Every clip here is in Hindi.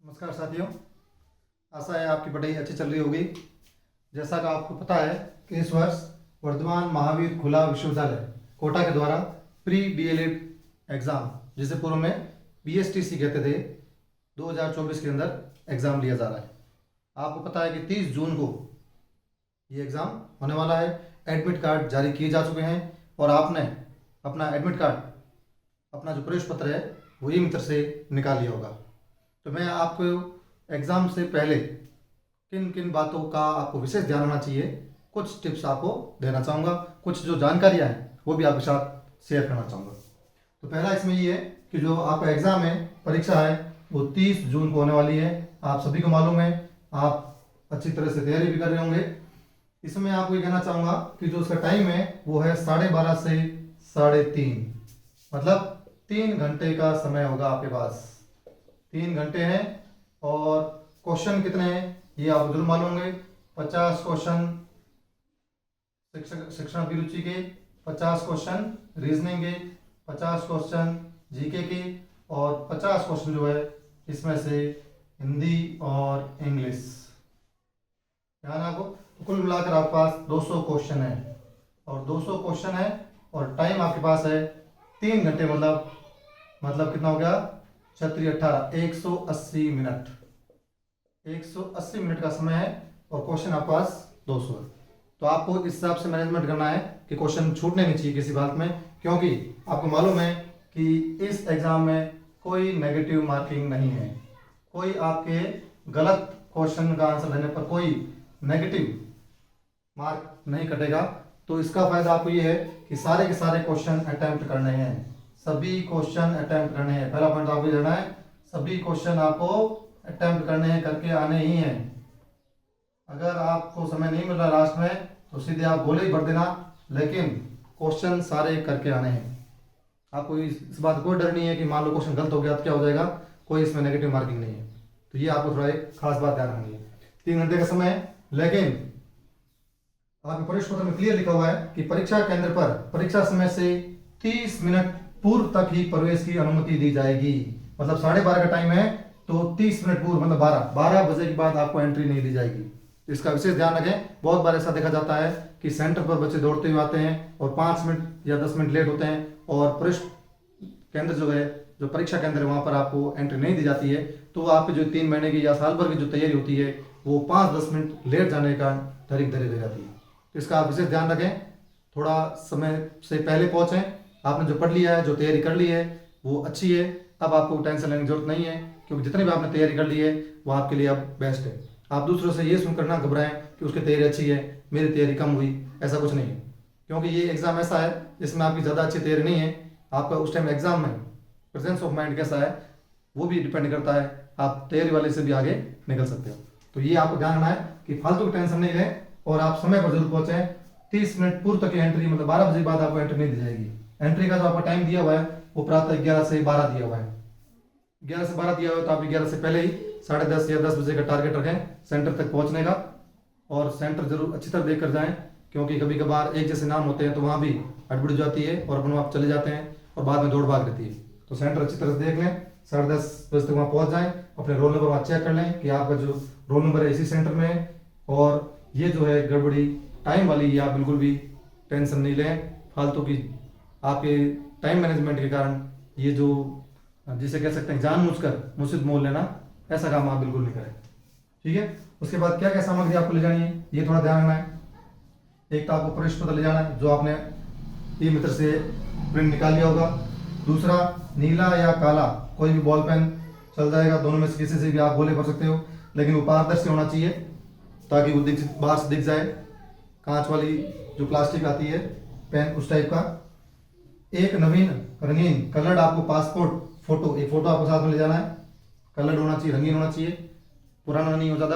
नमस्कार साथियों। आशा है आपकी पढ़ाई अच्छी चल रही होगी। जैसा कि आपको पता है कि इस वर्ष वर्धमान महावीर खुला विश्वविद्यालय कोटा के द्वारा प्री डीएलएड एग्ज़ाम, जिसे पूर्व में बीएसटीसी कहते थे, 2024 के अंदर एग्ज़ाम लिया जा रहा है। आपको पता है कि 30 जून को ये एग्ज़ाम होने वाला है। एडमिट कार्ड जारी किए जा चुके हैं और आपने अपना एडमिट कार्ड, अपना जो प्रवेश पत्र है, वो ई मित्र से निकाल लिया होगा। तो मैं आपको एग्ज़ाम से पहले किन किन बातों का आपको विशेष ध्यान रखना चाहिए, कुछ टिप्स आपको देना चाहूँगा। कुछ जो जानकारियाँ हैं वो भी आपके साथ शेयर करना चाहूँगा। तो पहला इसमें ये है कि जो आपका एग्ज़ाम है, परीक्षा है, वो 30 जून को होने वाली है। आप सभी को मालूम है, आप अच्छी तरह से तैयारी भी कर रहे होंगे। इसमें आपको ये कहना चाहूँगा कि जो उसका टाइम है वो है 12:30 से 3:30, मतलब 3 घंटे का समय होगा आपके पास। 3 घंटे हैं और क्वेश्चन कितने हैं ये आपको जरूर मालूम होंगे। 50 क्वेश्चन शिक्षण अभिरुचि के, 50 क्वेश्चन रीजनिंग के, 50 क्वेश्चन जीके के और 50 क्वेश्चन जो है इसमें से हिंदी और इंग्लिश। ध्यान आपको, तो कुल मिलाकर आपके पास 200 क्वेश्चन है और 200 क्वेश्चन है और टाइम आपके पास है 3 घंटे, मतलब कितना हो गया, 36 18 180 मिनट। 180 मिनट का समय है और क्वेश्चन आपके पास 200 है। तो आपको इस हिसाब से मैनेजमेंट करना है कि क्वेश्चन छूटने नहीं चाहिए किसी बात में, क्योंकि आपको मालूम है कि इस एग्ज़ाम में कोई नेगेटिव मार्किंग नहीं है। कोई आपके गलत क्वेश्चन का आंसर देने पर कोई नेगेटिव मार्क नहीं कटेगा। तो इसका फायदा आपको ये है कि सारे के सारे क्वेश्चन अटेम्प्ट करने हैं, सभी क्वेश्चन अटेम्प्ट करने हैं। पहला पॉइंट आपको लेना है, सभी क्वेश्चन आपको अटेम्प्ट करने हैं, करके आने ही हैं। अगर आपको समय नहीं मिल रहा लास्ट में तो सीधे आप गोले ही भर देना, लेकिन क्वेश्चन सारे करके आने हैं। आपको इस बात कोई डर नहीं है कि मान लो क्वेश्चन गलत हो गया तो क्या हो जाएगा, कोई इसमें नेगेटिव मार्किंग नहीं है। तो ये आपको थोड़ा एक खास बात ध्यान रखनी है। 3 घंटे का समय है, लेकिन आपके प्रवेश पत्र में क्लियर लिखा हुआ है कि परीक्षा केंद्र पर परीक्षा समय से 30 मिनट पूर्व तक ही प्रवेश की अनुमति दी जाएगी। मतलब 12:30 का टाइम है तो 30 मिनट पूर्व, मतलब 12 बजे के बाद आपको एंट्री नहीं दी जाएगी। तो इसका विशेष ध्यान रखें। बहुत बार ऐसा देखा जाता है कि सेंटर पर बच्चे दौड़ते हुए आते हैं और 5 मिनट या 10 मिनट लेट होते हैं और प्रवेश केंद्र जो है, जो परीक्षा केंद्र है, वहाँ पर आपको एंट्री नहीं दी जाती है। तो आपकी जो 3 महीने की या साल भर की जो तैयारी होती है वो 5-10 मिनट लेट जाने का तारीख धरी रह जाती है। तो इसका आप विशेष ध्यान रखें, थोड़ा समय से पहले पहुँचें। आपने जो पढ़ लिया है, जो तैयारी कर ली है, वो अच्छी है। अब आपको टेंशन लेने की जरूरत नहीं है, क्योंकि जितनी भी आपने तैयारी कर ली है वो आपके लिए अब बेस्ट है। आप दूसरों से ये सुनकर ना घबराएं कि उसकी तैयारी अच्छी है, मेरी तैयारी कम हुई, ऐसा कुछ नहीं है। क्योंकि ये एग्ज़ाम ऐसा है जिसमें आपकी ज़्यादा अच्छी तैयारी नहीं है। आपका उस टाइम एग्ज़ाम में प्रेजेंस ऑफ माइंड कैसा है वो भी डिपेंड करता है, आप तैयारी वाले से भी आगे निकल सकते हो। तो ये आपको ध्यान रखना है कि फालतू की टेंशन नहीं लें और आप समय पर जरूर पहुँचें। 30 मिनट पूर्व तक की एंट्री, मतलब 12 बजे के बाद आपको एंट्री नहीं दी जाएगी। एंट्री का जो आपका टाइम दिया हुआ है वो प्रातः 11 से 12 दिया हुआ है। 11 से 12 दिया हुआ है तो आप 11 से पहले ही 10:30 या 10 बजे का टारगेट रखें सेंटर तक पहुंचने का। और सेंटर जरूर अच्छी तरह देख कर जाएं, क्योंकि कभी कभार एक जैसे नाम होते हैं तो वहाँ भी हड़बड़ी हो जाती है और अपन आप चले जाते हैं और बाद में दौड़ भाग रहती है। तो सेंटर अच्छी तरह से देख लें, 10:30 बजे तक वहाँ पहुँच जाएँ, अपने रोल नंबर वहाँ चेक कर लें कि आपका जो रोल नंबर है इसी सेंटर में है। और ये जो है गड़बड़ी टाइम वाली, ये आप बिल्कुल भी टेंशन नहीं लें। फालतू की आपके टाइम मैनेजमेंट के कारण ये जो, जिसे कह सकते हैं जानबूझकर मुसीबत मोल लेना, ऐसा काम आप बिल्कुल नहीं करें। ठीक है। उसके बाद क्या क्या सामग्री आपको ले जानी है ये थोड़ा ध्यान रखना है। एक तो आपको प्रवेश पत्र ले जाना है, जो आपने ई मित्र से प्रिंट निकाल लिया होगा। दूसरा, नीला या काला कोई भी बॉल पेन चल जाएगा, दोनों में से किसी से भी आप गोले भर सकते हो, लेकिन वो पारदर्शी होना चाहिए ताकि वो बाहर से दिख जाए। कांच वाली जो प्लास्टिक आती है पेन, उस टाइप का। एक नवीन रंगीन कलर्ड आपको पासपोर्ट फोटो, एक फोटो आपको साथ में ले जाना है। कलर्ड होना चाहिए, रंगीन होना चाहिए, पुराना नहीं हो ज़्यादा,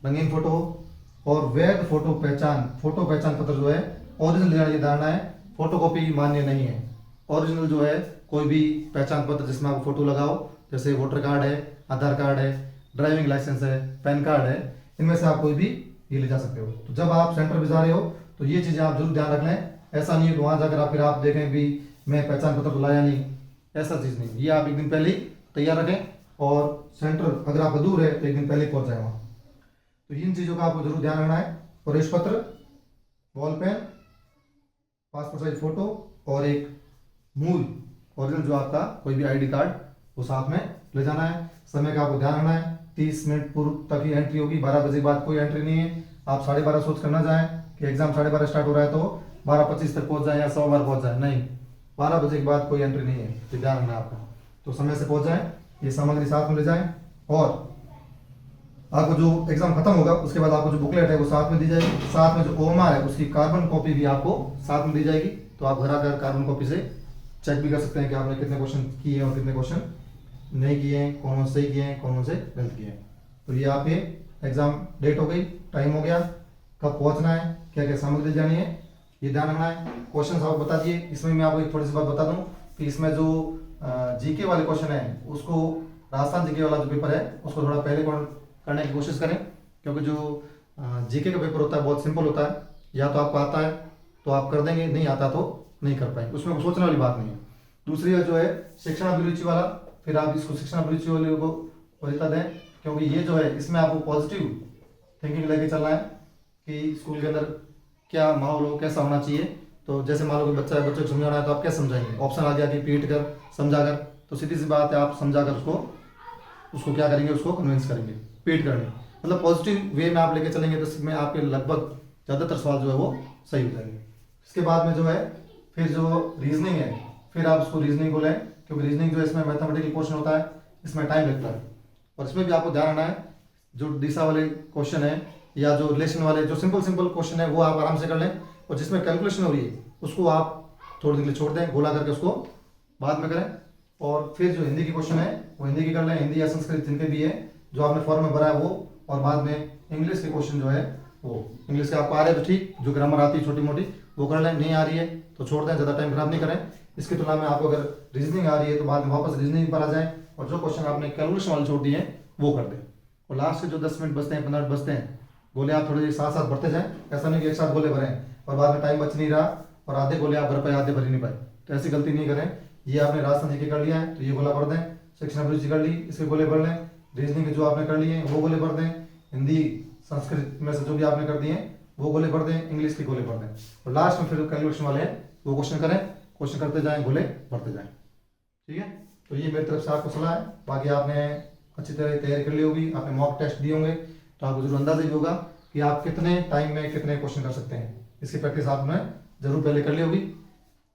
रंगीन फोटो हो। और वैध फोटो पहचान पत्र जो है ओरिजिनल ले जाना है, फोटो कॉपी मान्य नहीं है। ओरिजिनल जो है कोई भी पहचान पत्र जिसमें आपको फोटो लगाओ, जैसे वोटर कार्ड है, आधार कार्ड है, ड्राइविंग लाइसेंस है, पैन कार्ड है, इनमें से आप कोई भी ये ले जा सकते हो। तो जब आप सेंटर पर जा रहे हो तो ये चीज़ें आप जरूर ध्यान रख लें। ऐसा नहीं है कि वहाँ जाकर आप फिर देखें भी मैं पहचान पत्र तो लाया नहीं, ऐसा चीज़ नहीं। ये आप एक दिन पहले ही तैयार रखें और सेंटर अगर आपका दूर है तो एक दिन पहले पहुंच जाए वहाँ। तो इन चीज़ों का आपको जरूर ध्यान रखना है। प्रवेश पत्र, ball pen, passport size photo और एक मूल ओरिजिनल जो आपका कोई भी आईडी कार्ड वो साथ में ले जाना है। समय का आपको ध्यान रखना है, 30 मिनट पूर्व तक ही एंट्री होगी, 12 बजे के बाद कोई एंट्री नहीं है। आप 12:30 सोच कर ना जाएं कि एग्जाम 12:30 स्टार्ट हो रहा है तो 12:25 तक पहुंच जाए या 12:15 पहुंच जाए, नहीं, 12 बजे के बाद कोई एंट्री नहीं है, तो ध्यान रखना है आपको। तो समय से पहुंच जाए, ये सामग्री साथ में ले जाएं और आपको जो एग्जाम खत्म होगा उसके बाद आपको जो बुकलेट है वो साथ में दी जाएगी, साथ में जो OMR है उसकी कार्बन कॉपी भी आपको साथ में दी जाएगी। तो आप घर आकर कार्बन कॉपी से चेक भी कर सकते हैं कि आपने कितने क्वेश्चन किए हैं और कितने क्वेश्चन नहीं किए हैं, कौन से सही किए हैं, कौन से गलत किए हैं। तो ये आपके एग्जाम डेट हो गई, टाइम हो गया, कब पहुंचना है, क्या क्या सामग्री जानी है, ये ध्यान रखना है। क्वेश्चन आपको बता दिए। इसमें मैं आपको एक थोड़ी सी बात बता दूं कि इसमें जो जीके वाले क्वेश्चन है उसको, राजस्थान जीके वाला जो पेपर है उसको थोड़ा पहले करने की कोशिश करें, क्योंकि जो जीके का पेपर होता है बहुत सिंपल होता है। या तो आपको आता है तो आप कर देंगे, नहीं आता तो नहीं कर पाएंगे, उसमें सोचने वाली बात नहीं है। दूसरी जो है शिक्षण अभिरुचि वाला, फिर आप इसको शिक्षण अभिरुचि वाले को वरीयता दें, क्योंकि ये जो है इसमें आपको पॉजिटिव थिंकिंग लेके चलना है कि स्कूल के अंदर क्या माहौल हो, कैसा होना चाहिए। तो जैसे मान लो कि बच्चा है, बच्चे को समझाना है तो आप क्या समझाएंगे, ऑप्शन आ गया कि पीट कर, समझा कर, तो सीधी सी बात है आप समझा कर उसको क्या करेंगे, उसको कन्विंस करेंगे, पीट करने, मतलब पॉजिटिव वे में आप लेके चलेंगे तो इसमें आपके लगभग ज़्यादातर सवाल जो है वो सही हो जाएंगे। इसके बाद में जो है फिर जो रीजनिंग है, फिर आप उसको रीजनिंग को लें, क्योंकि रीजनिंग जो है इसमें मैथमेटिकल क्वेश्चन होता है, इसमें टाइम लगता है। और इसमें भी आपको ध्यान रखना है, जो दिशा वाले क्वेश्चन है या जो रिलेशन वाले जो सिंपल क्वेश्चन है वो आप आराम से कर लें, और जिसमें कैलकुलेशन हो रही है उसको आप थोड़ी देर के लिए छोड़ दें, गोला करके उसको बाद में करें। और फिर जो हिंदी की क्वेश्चन है वो हिंदी की कर लें, हिंदी या संस्कृत जिनके भी है जो आपने फॉर्म में भरा है वो। और बाद में इंग्लिश के क्वेश्चन जो है वो इंग्लिश के आपको आ रहे हैं तो ठीक, जो ग्रामर आती है छोटी मोटी वो कर लें, नहीं आ रही है तो छोड़ दें, ज़्यादा टाइम खराब नहीं करें। इसकी तुलना में आपको अगर रीजनिंग आ रही है तो बाद में वापस रीजनिंग पर आ जाए और जो क्वेश्चन आपने कैलकुलेशन वाले छोड़ दिए हैं वो कर दें। और लास्ट से जो 10 मिनट बचते हैं, 15 मिनट बचते हैं, गोले आप थोड़े साथ साथ भरते जाएं। ऐसा नहीं कि एक साथ गोले भरें और बाद में टाइम बच नहीं रहा और आधे गोले आप भर पाए, आधे भर ही नहीं पाए, तो ऐसी गलती नहीं करें। ये आपने राजस्थान जी के कर लिया है तो ये गोला भर दें, शिक्षण अभिरुचि कर ली इसके गोले भर लें, रीजनिंग के जो आपने कर लिए हैं वो गोले भर दें, हिंदी संस्कृत में से जो भी आपने कर दिए हैं वो गोले भर दें, इंग्लिश के गोले भर दें। और लास्ट में फिर कैलकुलेशन वाले हैं वो क्वेश्चन करें, क्वेश्चन करते जाएं, गोले भरते जाएं। ठीक है, तो ये मेरी तरफ से आपको सलाह है। बाकी आपने अच्छी तरह तैयारी कर ली होगी, आपने मॉक टेस्ट दिए होंगे तो आपको जरूर अंदाजा ही होगा कि आप कितने टाइम में कितने क्वेश्चन कर सकते हैं। इसकी प्रैक्टिस आपने जरूर पहले कर ली होगी।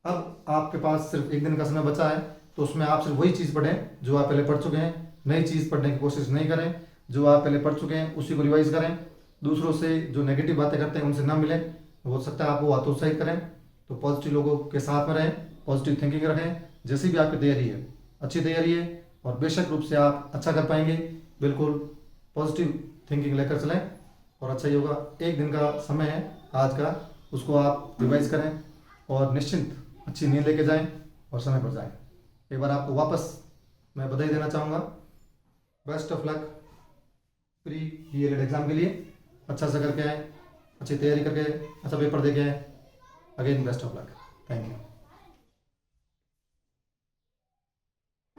अब आपके पास सिर्फ एक दिन का समय बचा है तो उसमें आप सिर्फ वही चीज़ पढ़ें जो आप पहले पढ़ चुके हैं, नई चीज़ पढ़ने की कोशिश नहीं करें। जो आप पहले पढ़ चुके हैं उसी को रिवाइज करें, दूसरों से जो नेगेटिव बातें करते हैं उनसे ना मिलें, हो सकता है आपको हतोत्साहित करें। तो पॉजिटिव लोगों के साथ में रहें, पॉजिटिव थिंकिंग रखें। जैसी भी आपकी तैयारी है अच्छी तैयारी है और बेशक रूप से आप अच्छा कर पाएंगे। बिल्कुल पॉजिटिव थिंकिंग लेकर चलें और अच्छा ही होगा। एक दिन का समय है आज का, उसको आप रिवाइज करें और निश्चिंत अच्छी नींद लेके जाएं और समय पर जाएं। एक बार आपको वापस मैं बधाई देना चाहूँगा। Best of luck pre DLED exam के लिए। अच्छा सा करके आए, अच्छी तैयारी करके अच्छा पेपर दे के आए। Again best of luck, thank you.